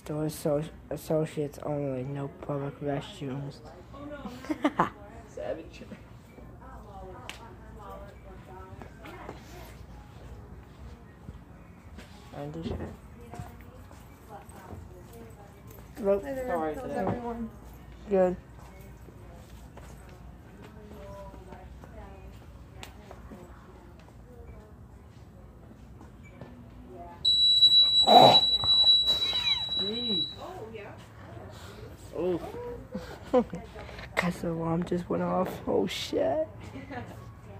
Store associates only, no public restrooms. Savage. And do shit. Look, Hi there. alright How's today. everyone? Good. Jeez. Oh, yeah. Oh. Cause the alarm just went off. Oh shit.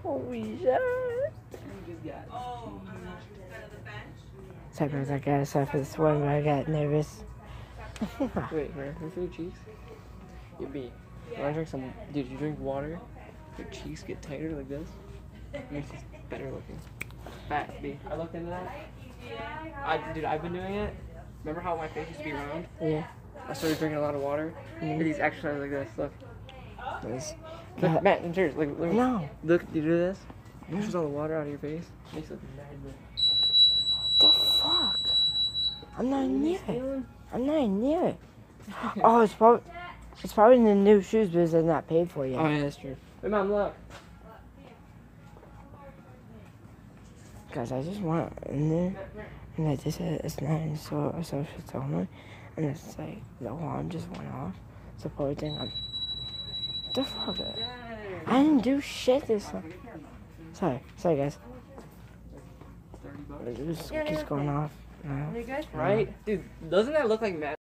Holy shit. Oh, out of the bench? Sometimes I got stuff for this one, but I got nervous. Wait, man, your food cheeks? Your B. When I drink some, dude, you drink water, your cheeks get tighter like this. It makes it better looking. Facts, B. I looked into that. Dude, I've been doing it. Remember how my face used to be round? Yeah. I started drinking a lot of water. Mhm. These exercises like this. Look. Nice. Look, Matt, I'm serious. Look, look. No. Look, you do this. Pushes all the water out of your face. Makes it look mad good. The fuck? I'm not near it. I'm not near it. Oh, it's probably in the new shoes because they're not paid for yet. Oh, yeah, that's true. Wait, Mom, look. Guys, I just want in there, and I just said it's not in store associates only, and it's like the alarm just went off. So probably think I'm. The fuck? I didn't do shit this time. Sorry guys. It just keeps going off. You good? Right? Dude, doesn't that look like Matt?